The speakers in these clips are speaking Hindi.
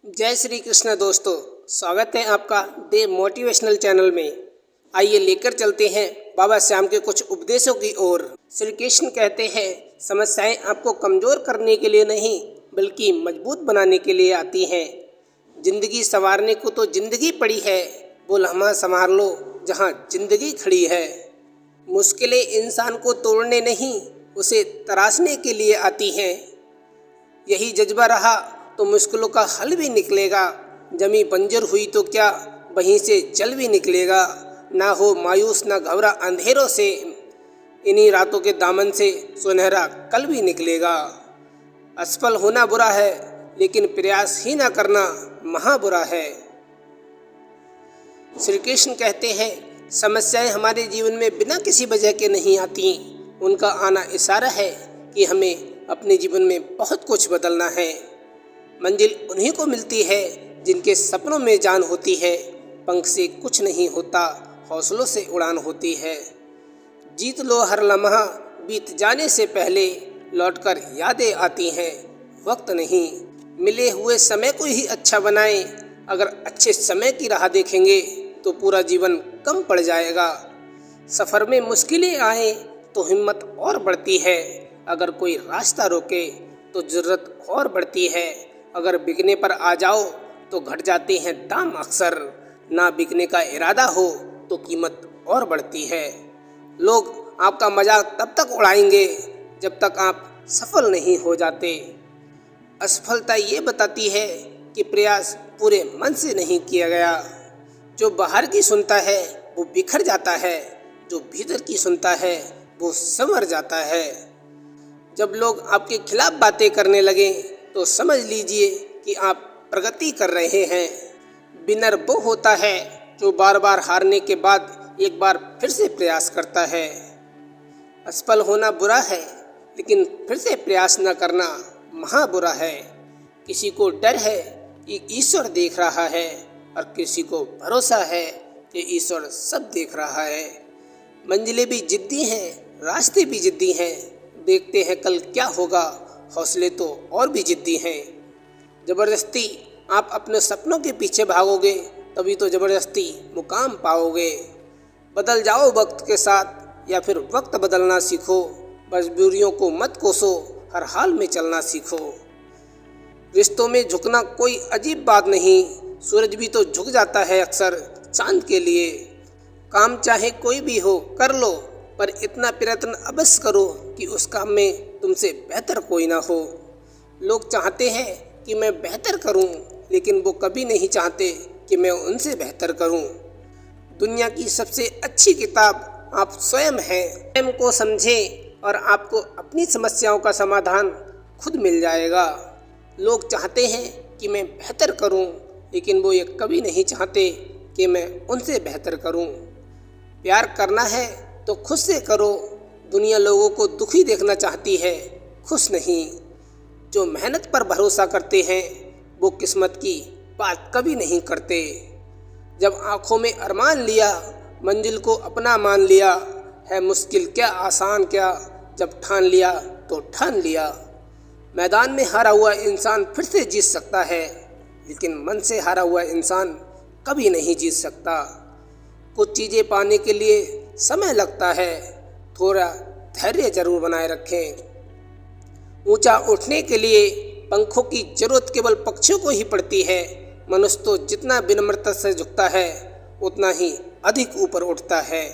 जय श्री कृष्ण दोस्तों, स्वागत है आपका देव मोटिवेशनल चैनल में। आइए लेकर चलते हैं बाबा श्याम के कुछ उपदेशों की ओर। श्री कृष्ण कहते हैं, समस्याएं आपको कमज़ोर करने के लिए नहीं बल्कि मजबूत बनाने के लिए आती हैं। जिंदगी संवारने को तो जिंदगी पड़ी है, वो लम्हा संवार लो जहाँ जिंदगी खड़ी है। मुश्किलें इंसान को तोड़ने नहीं, उसे तराशने के लिए आती हैं। यही जज्बा रहा तो मुश्किलों का हल भी निकलेगा। जमी बंजर हुई तो क्या, वहीं से जल भी निकलेगा। ना हो मायूस ना घबरा अंधेरों से, इन्हीं रातों के दामन से सुनहरा कल भी निकलेगा। असफल होना बुरा है, लेकिन प्रयास ही ना करना महा बुरा है। श्री कृष्ण कहते हैं, समस्याएं हमारे जीवन में बिना किसी वजह के नहीं आती। उनका आना इशारा है कि हमें अपने जीवन में बहुत कुछ बदलना है। मंजिल उन्हीं को मिलती है जिनके सपनों में जान होती है। पंख से कुछ नहीं होता, हौसलों से उड़ान होती है। जीत लो हर लम्हा, बीत जाने से पहले लौटकर यादें आती हैं। वक्त नहीं, मिले हुए समय को ही अच्छा बनाएं। अगर अच्छे समय की राह देखेंगे तो पूरा जीवन कम पड़ जाएगा। सफ़र में मुश्किलें आए तो हिम्मत और बढ़ती है। अगर कोई रास्ता रोके तो ज़रूरत और बढ़ती है। अगर बिकने पर आ जाओ तो घट जाते हैं दाम अक्सर। ना बिकने का इरादा हो तो कीमत और बढ़ती है। लोग आपका मजाक तब तक उड़ाएंगे जब तक आप सफल नहीं हो जाते। असफलता ये बताती है कि प्रयास पूरे मन से नहीं किया गया। जो बाहर की सुनता है वो बिखर जाता है, जो भीतर की सुनता है वो संवर जाता है। जब लोग आपके खिलाफ बातें करने लगे तो समझ लीजिए कि आप प्रगति कर रहे हैं। विनर वो होता है जो बार बार हारने के बाद एक बार फिर से प्रयास करता है। असफल होना बुरा है, लेकिन फिर से प्रयास न करना महा बुरा है। किसी को डर है कि ईश्वर देख रहा है, और किसी को भरोसा है कि ईश्वर सब देख रहा है। मंजिलें भी जिद्दी हैं, रास्ते भी जिद्दी हैं। देखते हैं कल क्या होगा, हौसले तो और भी जिद्दी हैं। ज़बरदस्ती आप अपने सपनों के पीछे भागोगे तभी तो ज़बरदस्ती मुकाम पाओगे। बदल जाओ वक्त के साथ, या फिर वक्त बदलना सीखो। मजबूरियों को मत कोसो, हर हाल में चलना सीखो। रिश्तों में झुकना कोई अजीब बात नहीं, सूरज भी तो झुक जाता है अक्सर चांद के लिए। काम चाहे कोई भी हो कर लो, पर इतना प्रयत्न अवश्य करो कि उस काम में तुमसे बेहतर कोई ना हो। लोग चाहते हैं कि मैं बेहतर करूं, लेकिन वो कभी नहीं चाहते कि मैं उनसे बेहतर करूं। दुनिया की सबसे अच्छी किताब आप स्वयं हैं। स्वयं को समझें और आपको अपनी समस्याओं का समाधान खुद मिल जाएगा। लोग चाहते हैं कि मैं बेहतर करूं, लेकिन वो ये कभी नहीं चाहते कि मैं उनसे बेहतर करूं। प्यार करना है तो खुद से करो। दुनिया लोगों को दुखी देखना चाहती है, खुश नहीं। जो मेहनत पर भरोसा करते हैं वो किस्मत की बात कभी नहीं करते। जब आँखों में अरमान लिया, मंजिल को अपना मान लिया। है मुश्किल क्या आसान क्या, जब ठान लिया तो ठान लिया। मैदान में हारा हुआ इंसान फिर से जीत सकता है, लेकिन मन से हारा हुआ इंसान कभी नहीं जीत सकता। कुछ चीज़ें पाने के लिए समय लगता है, थोड़ा धैर्य जरूर बनाए रखें। ऊंचा उठने के लिए पंखों की जरूरत केवल पक्षियों को ही पड़ती है। मनुष्य तो जितना विनम्रता से झुकता है उतना ही अधिक ऊपर उठता है।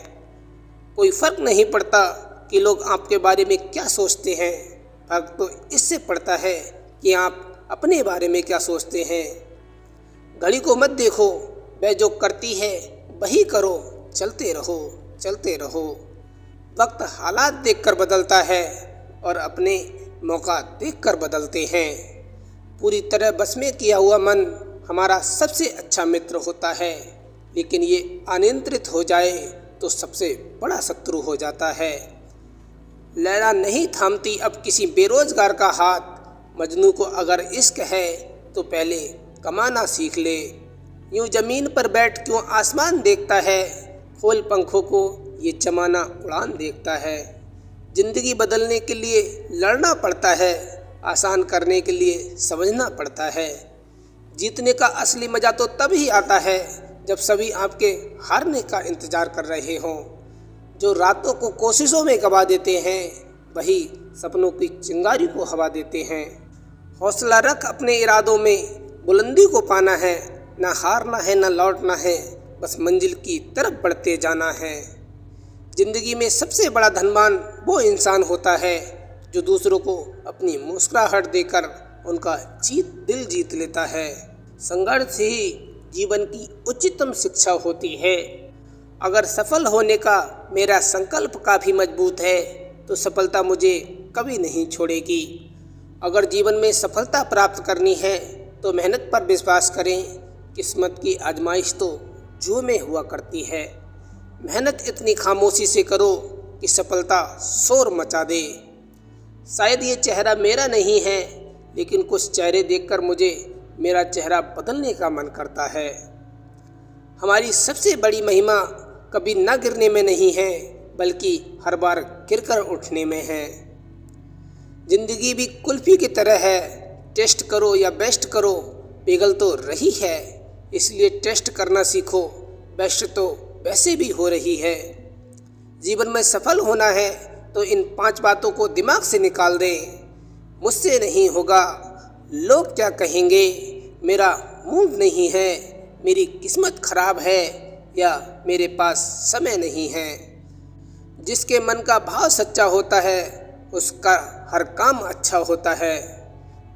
कोई फर्क नहीं पड़ता कि लोग आपके बारे में क्या सोचते हैं, फर्क तो इससे पड़ता है कि आप अपने बारे में क्या सोचते हैं। घड़ी को मत देखो, वह जो करती है वही करो। चलते रहो चलते रहो। वक्त हालात देखकर बदलता है और अपने मौका देखकर बदलते हैं। पूरी तरह बस में किया हुआ मन हमारा सबसे अच्छा मित्र होता है, लेकिन ये अनियंत्रित हो जाए तो सबसे बड़ा शत्रु हो जाता है। लैला नहीं थामती अब किसी बेरोजगार का हाथ। मजनू को अगर इश्क है तो पहले कमाना सीख ले। यूं जमीन पर बैठ क्यों आसमान देखता है, खोल पंखों को ये जमाना उड़ान देखता है। जिंदगी बदलने के लिए लड़ना पड़ता है, आसान करने के लिए समझना पड़ता है। जीतने का असली मज़ा तो तब ही आता है जब सभी आपके हारने का इंतज़ार कर रहे हों। जो रातों को कोशिशों में गवा देते हैं वही सपनों की चिंगारी को हवा देते हैं। हौसला रख अपने इरादों में, बुलंदी को पाना है, ना हारना है ना लौटना है, बस मंजिल की तरफ बढ़ते जाना है। ज़िंदगी में सबसे बड़ा धनवान वो इंसान होता है जो दूसरों को अपनी मुस्कुराहट देकर उनका दिल जीत लेता है। संघर्ष ही जीवन की उच्चतम शिक्षा होती है। अगर सफल होने का मेरा संकल्प काफ़ी मजबूत है तो सफलता मुझे कभी नहीं छोड़ेगी। अगर जीवन में सफलता प्राप्त करनी है तो मेहनत पर विश्वास करें। किस्मत की आजमाइश तो जो में हुआ करती है। मेहनत इतनी खामोशी से करो कि सफलता शोर मचा दे। शायद ये चेहरा मेरा नहीं है, लेकिन कुछ चेहरे देखकर मुझे मेरा चेहरा बदलने का मन करता है। हमारी सबसे बड़ी महिमा कभी न गिरने में नहीं है, बल्कि हर बार गिरकर उठने में है। जिंदगी भी कुल्फी की तरह है, टेस्ट करो या बेस्ट करो, पिघल तो रही है। इसलिए टेस्ट करना सीखो, बेस्ट तो वैसे भी हो रही है। जीवन में सफल होना है तो इन 5 बातों को दिमाग से निकाल दें। मुझसे नहीं होगा, लोग क्या कहेंगे, मेरा मूड नहीं है, मेरी किस्मत खराब है, या मेरे पास समय नहीं है। जिसके मन का भाव सच्चा होता है उसका हर काम अच्छा होता है।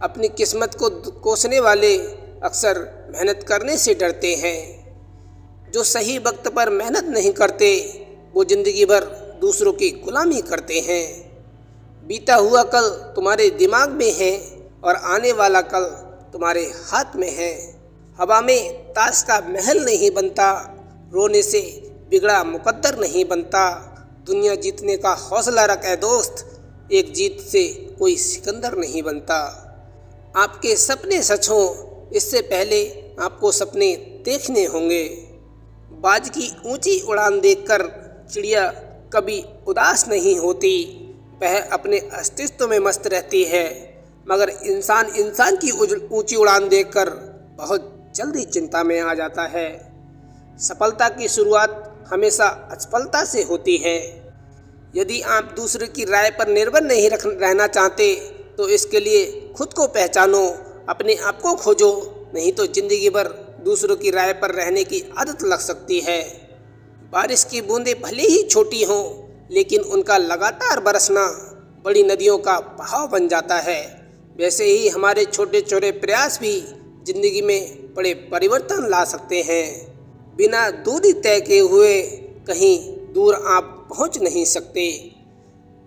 अपनी किस्मत को कोसने वाले अक्सर मेहनत करने से डरते हैं। जो सही वक्त पर मेहनत नहीं करते वो ज़िंदगी भर दूसरों की गुलामी करते हैं। बीता हुआ कल तुम्हारे दिमाग में है और आने वाला कल तुम्हारे हाथ में है। हवा में ताश का महल नहीं बनता, रोने से बिगड़ा मुकद्दर नहीं बनता। दुनिया जीतने का हौसला रख ऐ दोस्त, एक जीत से कोई सिकंदर नहीं बनता। आपके सपने सच हों इससे पहले आपको सपने देखने होंगे। बाज की ऊंची उड़ान देखकर चिड़िया कभी उदास नहीं होती, वह अपने अस्तित्व में मस्त रहती है। मगर इंसान की ऊंची उड़ान देखकर बहुत जल्दी चिंता में आ जाता है। सफलता की शुरुआत हमेशा असफलता से होती है। यदि आप दूसरे की राय पर निर्भर नहीं रहना चाहते तो इसके लिए खुद को पहचानो, अपने आप को खोजो, नहीं तो ज़िंदगी भर दूसरों की राय पर रहने की आदत लग सकती है। बारिश की बूंदें भले ही छोटी हों, लेकिन उनका लगातार बरसना बड़ी नदियों का बहाव बन जाता है। वैसे ही हमारे छोटे छोटे प्रयास भी जिंदगी में बड़े परिवर्तन ला सकते हैं। बिना दूरी तय किए हुए कहीं दूर आप पहुंच नहीं सकते।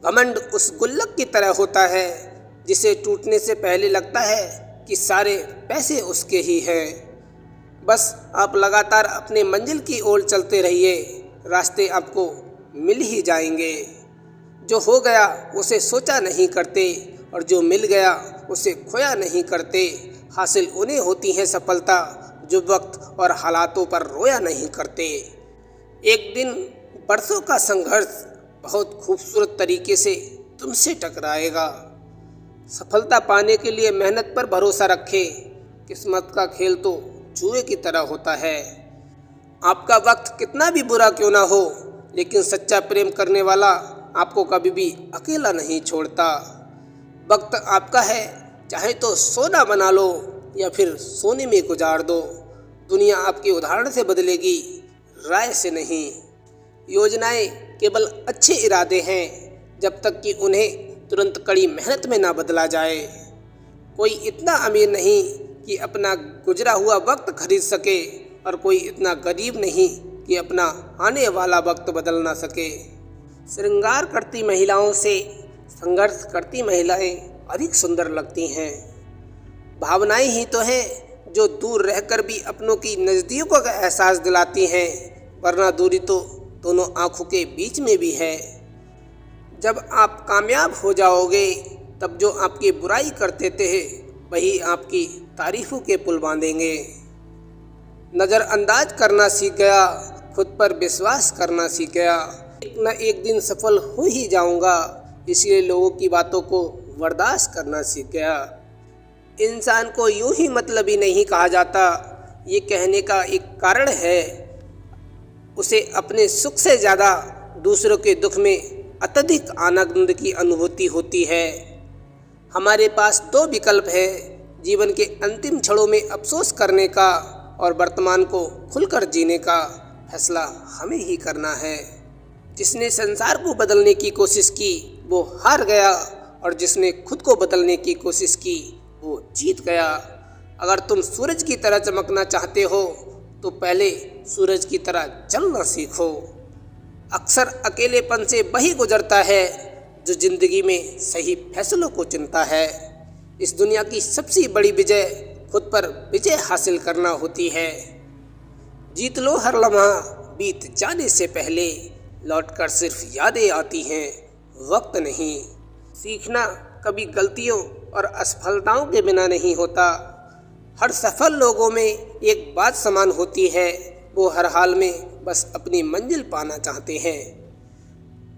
घमंड उस गुल्लक की तरह होता है जिसे टूटने से पहले लगता है कि सारे पैसे उसके ही हैं। बस आप लगातार अपने मंजिल की ओर चलते रहिए, रास्ते आपको मिल ही जाएंगे। जो हो गया उसे सोचा नहीं करते और जो मिल गया उसे खोया नहीं करते। हासिल उन्हें होती है सफलता जो वक्त और हालातों पर रोया नहीं करते। एक दिन बरसों का संघर्ष बहुत खूबसूरत तरीके से तुमसे टकराएगा। सफलता पाने के लिए मेहनत पर भरोसा रखें। किस्मत का खेल तो जुए की तरह होता है। आपका वक्त कितना भी बुरा क्यों ना हो, लेकिन सच्चा प्रेम करने वाला आपको कभी भी अकेला नहीं छोड़ता। वक्त आपका है, चाहे तो सोना बना लो या फिर सोने में गुजार दो। दुनिया आपके उदाहरण से बदलेगी, राय से नहीं। योजनाएं केवल अच्छे इरादे हैं जब तक कि उन्हें तुरंत कड़ी मेहनत में ना बदला जाए। कोई इतना अमीर नहीं कि अपना गुजरा हुआ वक्त खरीद सके और कोई इतना गरीब नहीं कि अपना आने वाला वक्त बदल ना सके। श्रृंगार करती महिलाओं से संघर्ष करती महिलाएं अधिक सुंदर लगती हैं। भावनाएं ही तो हैं जो दूर रहकर भी अपनों की नज़दीकों का एहसास दिलाती हैं, वरना दूरी तो दोनों आँखों के बीच में भी है। जब आप कामयाब हो जाओगे तब जो आपकी बुराई करते थे वही आपकी तारीफों के पुल बांधेंगे। नज़रअंदाज करना सीख गया, खुद पर विश्वास करना सीख गया। एक न एक दिन सफल हो ही जाऊंगा, इसलिए लोगों की बातों को बर्दाश्त करना सीख गया। इंसान को यूं ही मतलबी नहीं कहा जाता। ये कहने का एक कारण है, उसे अपने सुख से ज़्यादा दूसरों के दुख में अत्यधिक आनंद की अनुभूति होती है। हमारे पास दो विकल्प हैं, जीवन के अंतिम क्षणों में अफसोस करने का और वर्तमान को खुलकर जीने का। फैसला हमें ही करना है। जिसने संसार को बदलने की कोशिश की वो हार गया, और जिसने खुद को बदलने की कोशिश की वो जीत गया। अगर तुम सूरज की तरह चमकना चाहते हो तो पहले सूरज की तरह जलना सीखो। अक्सर अकेलेपन से वही गुजरता है जो जिंदगी में सही फैसलों को चुनता है। इस दुनिया की सबसे बड़ी विजय खुद पर विजय हासिल करना होती है। जीत लो हर लम्हा, बीत जाने से पहले लौटकर सिर्फ यादें आती हैं, वक्त नहीं। सीखना कभी गलतियों और असफलताओं के बिना नहीं होता। हर सफल लोगों में एक बात समान होती है, वो हर हाल में बस अपनी मंजिल पाना चाहते हैं।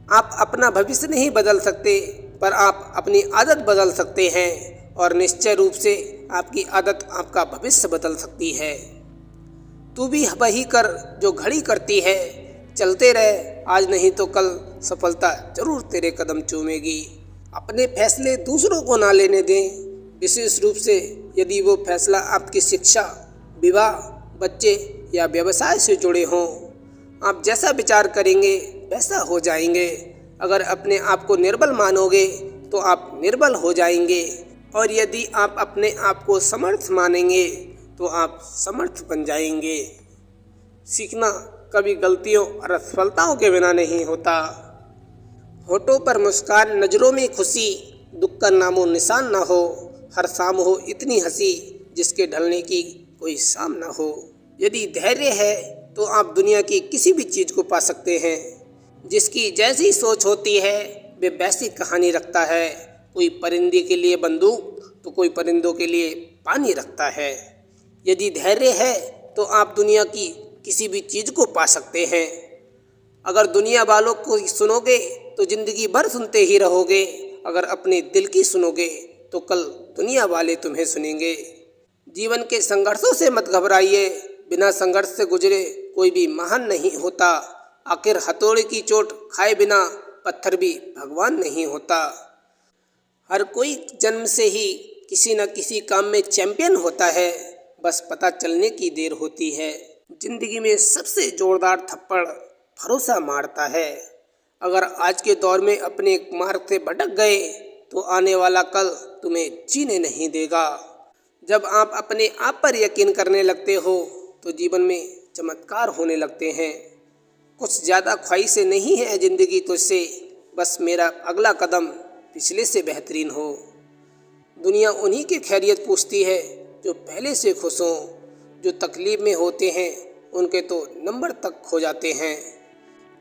आप अपना भविष्य नहीं बदल सकते, पर आप अपनी आदत बदल सकते हैं, और निश्चय रूप से आपकी आदत आपका भविष्य बदल सकती है। तू भी वही कर जो घड़ी करती है, चलते रहे, आज नहीं तो कल सफलता जरूर तेरे कदम चूमेगी। अपने फैसले दूसरों को ना लेने दें, विशेष रूप से यदि वो फैसला आपकी शिक्षा, विवाह, बच्चे या व्यवसाय से जुड़े हों। आप जैसा विचार करेंगे वैसा हो जाएंगे। अगर अपने आप को निर्बल मानोगे तो आप निर्बल हो जाएंगे, और यदि आप अपने आप को समर्थ मानेंगे तो आप समर्थ बन जाएंगे। सीखना कभी गलतियों और असफलताओं के बिना नहीं होता। होठों पर मुस्कान, नज़रों में खुशी, दुख का नामो निशान ना हो। हर शाम हो इतनी हंसी जिसके ढलने की कोई शाम ना हो। यदि धैर्य है तो आप दुनिया की किसी भी चीज़ को पा सकते हैं। जिसकी जैसी सोच होती है वे वैसी कहानी रखता है। कोई परिंदे के लिए बंदूक तो कोई परिंदों के लिए पानी रखता है। यदि धैर्य है तो आप दुनिया की किसी भी चीज़ को पा सकते हैं। अगर दुनिया वालों को सुनोगे तो जिंदगी भर सुनते ही रहोगे। अगर अपने दिल की सुनोगे तो कल दुनिया वाले तुम्हें सुनेंगे। जीवन के संघर्षों से मत घबराइए, बिना संघर्ष से गुजरे कोई भी महान नहीं होता। आखिर हथौड़े की चोट खाए बिना पत्थर भी भगवान नहीं होता। हर कोई जन्म से ही किसी न किसी काम में चैंपियन होता है, बस पता चलने की देर होती है। जिंदगी में सबसे जोरदार थप्पड़ भरोसा मारता है। अगर आज के दौर में अपने मार्ग से भटक गए तो आने वाला कल तुम्हें जीने नहीं देगा। जब आप अपने आप पर यकीन करने लगते हो तो जीवन में चमत्कार होने लगते हैं। कुछ ज़्यादा ख्वाहिशें नहीं है ज़िंदगी तुझसे, बस मेरा अगला कदम पिछले से बेहतरीन हो। दुनिया उन्हीं की खैरियत पूछती है जो पहले से खुश हों। जो तकलीफ में होते हैं उनके तो नंबर तक खो जाते हैं।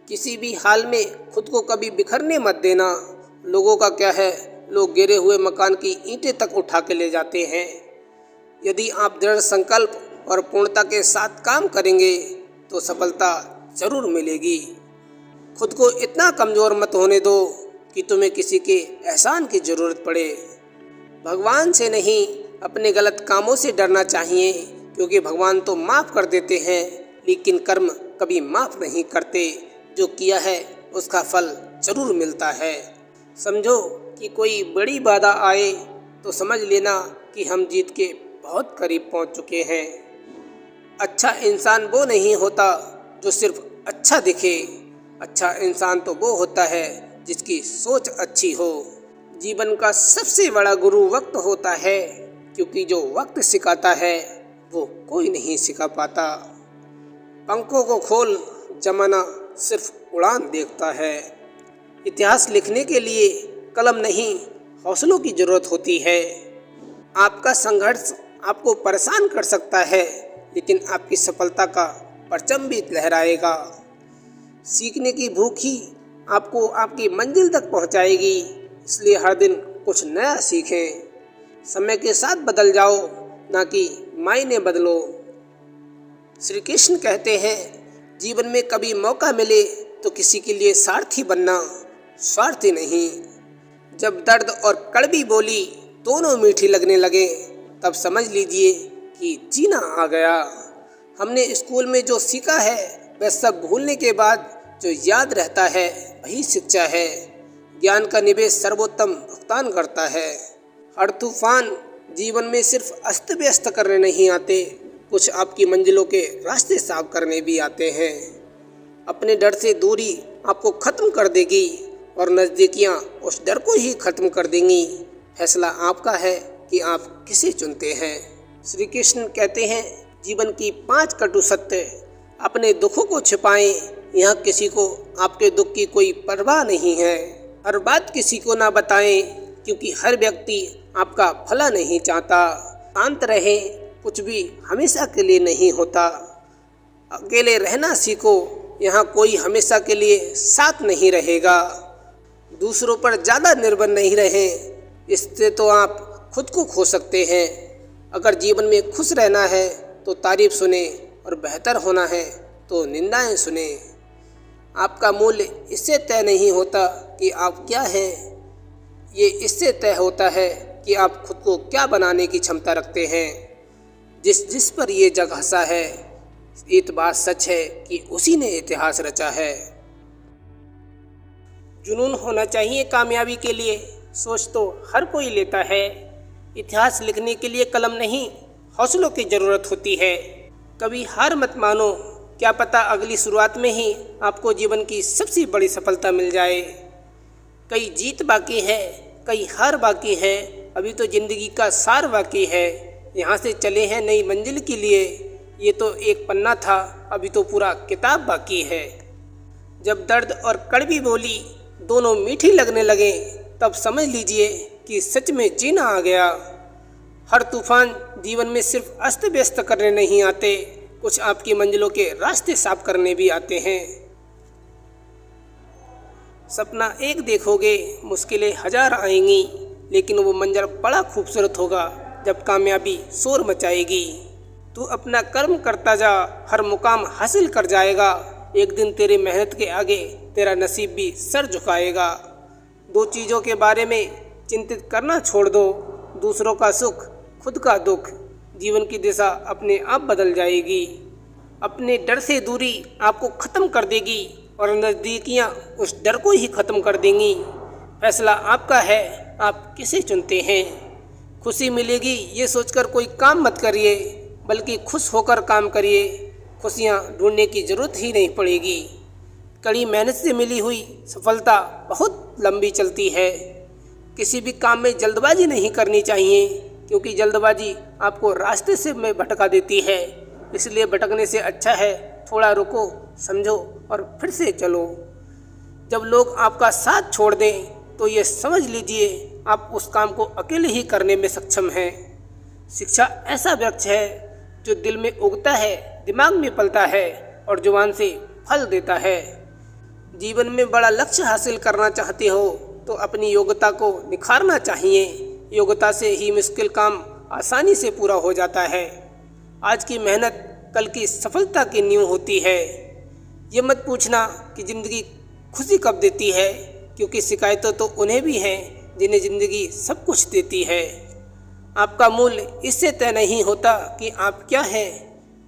किसी भी हाल में खुद को कभी बिखरने मत देना। लोगों का क्या है, लोग गिरे हुए मकान की ईंटें तक उठा के ले जाते हैं। यदि आप दृढ़ संकल्प और पूर्णता के साथ काम करेंगे तो सफलता जरूर मिलेगी। खुद को इतना कमज़ोर मत होने दो कि तुम्हें किसी के एहसान की ज़रूरत पड़े। भगवान से नहीं, अपने गलत कामों से डरना चाहिए, क्योंकि भगवान तो माफ़ कर देते हैं लेकिन कर्म कभी माफ़ नहीं करते। जो किया है उसका फल जरूर मिलता है। समझो कि कोई बड़ी बाधा आए तो समझ लेना कि हम जीत के बहुत करीब पहुंच चुके हैं। अच्छा इंसान वो नहीं होता जो सिर्फ अच्छा दिखे। अच्छा इंसान तो वो होता है जिसकी सोच अच्छी हो। जीवन का सबसे बड़ा गुरु वक्त होता है, क्योंकि जो वक्त सिखाता है वो कोई नहीं सिखा पाता। पंखों को खोल, जमाना सिर्फ उड़ान देखता है। इतिहास लिखने के लिए कलम नहीं, हौसलों की ज़रूरत होती है। आपका संघर्ष आपको परेशान कर सकता है, लेकिन आपकी सफलता का परचम भी लहराएगा। सीखने की भूख ही आपको आपकी मंजिल तक पहुंचाएगी, इसलिए हर दिन कुछ नया सीखें। समय के साथ बदल जाओ, ना कि मायने बदलो। श्री कृष्ण कहते हैं, जीवन में कभी मौका मिले तो किसी के लिए सारथी बनना, स्वार्थी नहीं। जब दर्द और कड़वी बोली दोनों मीठी लगने लगे तब समझ लीजिए कि जीना आ गया। हमने स्कूल में जो सीखा है वह सब भूलने के बाद जो याद रहता है वही शिक्षा है। ज्ञान का निवेश सर्वोत्तम भुगतान करता है। हर तूफान जीवन में सिर्फ अस्त व्यस्त करने नहीं आते, कुछ आपकी मंजिलों के रास्ते साफ करने भी आते हैं। अपने डर से दूरी आपको खत्म कर देगी और नज़दीकियाँ उस डर को ही खत्म कर देंगी। फैसला आपका है कि आप किसे चुनते हैं। श्री कृष्ण कहते हैं, जीवन की 5 कटु सत्य। अपने दुखों को छिपाएं, यहाँ किसी को आपके दुख की कोई परवाह नहीं है। हर बात किसी को ना बताएं, क्योंकि हर व्यक्ति आपका भला नहीं चाहता। शांत रहें, कुछ भी हमेशा के लिए नहीं होता। अकेले रहना सीखो, यहाँ कोई हमेशा के लिए साथ नहीं रहेगा। दूसरों पर ज़्यादा निर्भर नहीं रहें, इससे तो आप खुद को खो सकते हैं। अगर जीवन में खुश रहना है तो तारीफ सुने और बेहतर होना है तो निंदाएं सुने। आपका मूल्य इससे तय नहीं होता कि आप क्या हैं, ये इससे तय होता है कि आप खुद को क्या बनाने की क्षमता रखते हैं। जिस पर ये जग हंसा है, ये तो बात सच है कि उसी ने इतिहास रचा है। जुनून होना चाहिए कामयाबी के लिए, सोच तो हर कोई लेता है। इतिहास लिखने के लिए कलम नहीं, हौसलों की ज़रूरत होती है। कभी हार मत मानो, क्या पता अगली शुरुआत में ही आपको जीवन की सबसे बड़ी सफलता मिल जाए। कई जीत बाकी है, कई हार बाकी है, अभी तो ज़िंदगी का सार बाकी है। यहाँ से चले हैं नई मंजिल के लिए, ये तो एक पन्ना था, अभी तो पूरा किताब बाकी है। जब दर्द और कड़वी बोली दोनों मीठी लगने लगे, तब समझ लीजिए कि सच में जीना आ गया। हर तूफान जीवन में सिर्फ अस्त व्यस्त करने नहीं आते, कुछ आपकी मंजिलों के रास्ते साफ करने भी आते हैं। सपना एक देखोगे, मुश्किलें 1000 आएंगी, लेकिन वो मंजर बड़ा खूबसूरत होगा जब कामयाबी शोर मचाएगी। तू अपना कर्म करता जा, हर मुकाम हासिल कर जाएगा। एक दिन तेरी मेहनत के आगे तेरा नसीब भी सर झुकाएगा। 2 चीज़ों के बारे में चिंतित करना छोड़ दो, दूसरों का सुख, खुद का दुख। जीवन की दिशा अपने आप बदल जाएगी। अपने डर से दूरी आपको ख़त्म कर देगी और नज़दीकियाँ उस डर को ही ख़त्म कर देंगी। फैसला आपका है, आप किसे चुनते हैं। खुशी मिलेगी ये सोचकर कोई काम मत करिए, बल्कि खुश होकर काम करिए। खुशियाँ ढूंढने की ज़रूरत ही नहीं पड़ेगी। कड़ी मेहनत से मिली हुई सफलता बहुत लंबी चलती है। किसी भी काम में जल्दबाजी नहीं करनी चाहिए, क्योंकि जल्दबाजी आपको रास्ते से में भटका देती है। इसलिए भटकने से अच्छा है थोड़ा रुको, समझो और फिर से चलो। जब लोग आपका साथ छोड़ दें तो ये समझ लीजिए आप उस काम को अकेले ही करने में सक्षम हैं। शिक्षा ऐसा वृक्ष है जो दिल में उगता है, दिमाग में पलता है और जुबान से फल देता है। जीवन में बड़ा लक्ष्य हासिल करना चाहते हो तो अपनी योग्यता को निखारना चाहिए। योग्यता से ही मुश्किल काम आसानी से पूरा हो जाता है। आज की मेहनत कल की सफलता की नींव होती है। ये मत पूछना कि ज़िंदगी खुशी कब देती है, क्योंकि शिकायतें तो उन्हें भी हैं जिन्हें ज़िंदगी सब कुछ देती है। आपका मूल्य इससे तय नहीं होता कि आप क्या हैं,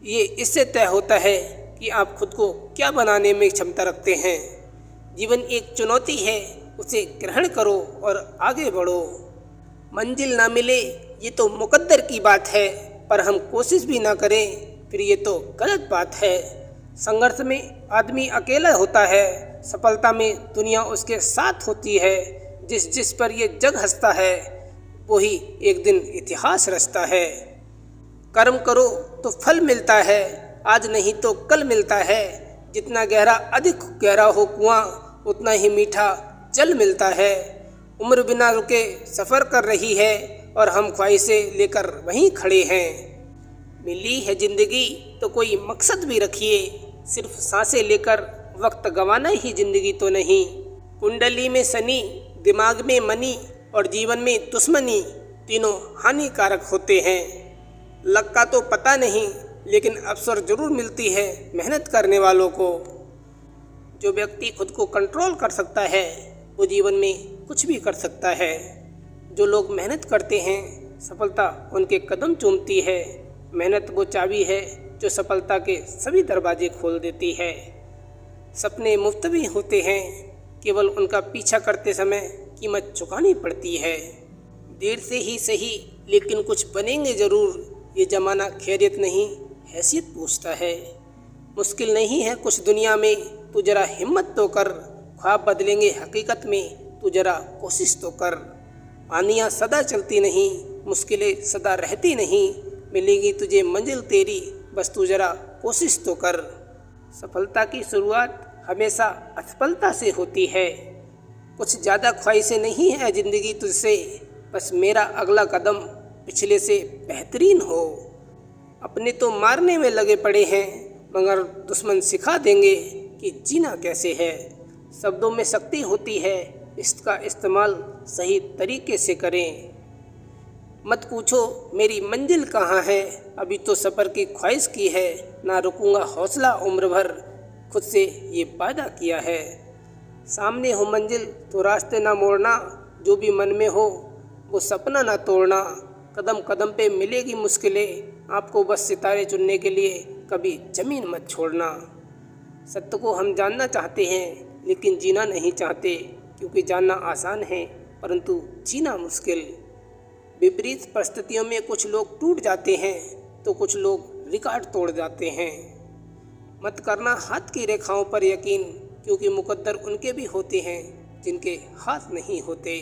ये इससे तय होता है कि आप खुद को क्या बनाने में क्षमता रखते हैं। जीवन एक चुनौती है, उसे ग्रहण करो और आगे बढ़ो। मंजिल ना मिले ये तो मुकद्दर की बात है, पर हम कोशिश भी ना करें फिर ये तो गलत बात है। संघर्ष में आदमी अकेला होता है, सफलता में दुनिया उसके साथ होती है। जिस पर ये जग हंसता है वही एक दिन इतिहास रचता है। कर्म करो तो फल मिलता है, आज नहीं तो कल मिलता है। जितना गहरा अधिक गहरा हो कुआं, उतना ही मीठा जल मिलता है। उम्र बिना रुके सफ़र कर रही है और हम ख्वाहिशें लेकर वहीं खड़े हैं। मिली है ज़िंदगी तो कोई मकसद भी रखिए, सिर्फ सांसें लेकर वक्त गंवाना ही ज़िंदगी तो नहीं। कुंडली में शनि, दिमाग में मनी और जीवन में दुश्मनी, तीनों हानिकारक होते हैं। लक का तो पता नहीं, लेकिन अवसर जरूर मिलती है मेहनत करने वालों को। जो व्यक्ति खुद को कंट्रोल कर सकता है वो जीवन में कुछ भी कर सकता है। जो लोग मेहनत करते हैं सफलता उनके कदम चूमती है। मेहनत वो चाबी है जो सफलता के सभी दरवाजे खोल देती है। सपने मुफ्त भी होते हैं, केवल उनका पीछा करते समय कीमत चुकानी पड़ती है। देर से ही सही लेकिन कुछ बनेंगे ज़रूर, ये ज़माना खैरियत नहीं हैसियत पूछता है। मुश्किल नहीं है कुछ दुनिया में, तू जरा हिम्मत तो कर। ख्वाब बदलेंगे हकीकत में, तू जरा कोशिश तो कर। आनियाँ सदा चलती नहीं, मुश्किलें सदा रहती नहीं। मिलेगी तुझे मंजिल तेरी, बस तू जरा कोशिश तो कर। सफलता की शुरुआत हमेशा असफलता से होती है। कुछ ज़्यादा ख्वाहिशें नहीं है ज़िंदगी तुझसे, बस मेरा अगला कदम पिछले से बेहतरीन हो। अपने तो मारने में लगे पड़े हैं, मगर दुश्मन सिखा देंगे कि जीना कैसे है। शब्दों में शक्ति होती है, इसका इस्तेमाल सही तरीके से करें। मत पूछो मेरी मंजिल कहाँ है, अभी तो सफ़र की ख्वाहिश की है। ना रुकूंगा हौसला उम्र भर, खुद से ये वादा किया है। सामने हो मंजिल तो रास्ते ना मोड़ना, जो भी मन में हो वो सपना ना तोड़ना। कदम कदम पे मिलेगी मुश्किलें, आपको बस सितारे चुनने के लिए कभी ज़मीन मत छोड़ना। सत्य को हम जानना चाहते हैं लेकिन जीना नहीं चाहते, क्योंकि जानना आसान है परंतु जीना मुश्किल। विपरीत परिस्थितियों में कुछ लोग टूट जाते हैं तो कुछ लोग रिकॉर्ड तोड़ जाते हैं। मत करना हाथ की रेखाओं पर यकीन, क्योंकि मुकद्दर उनके भी होते हैं जिनके हाथ नहीं होते।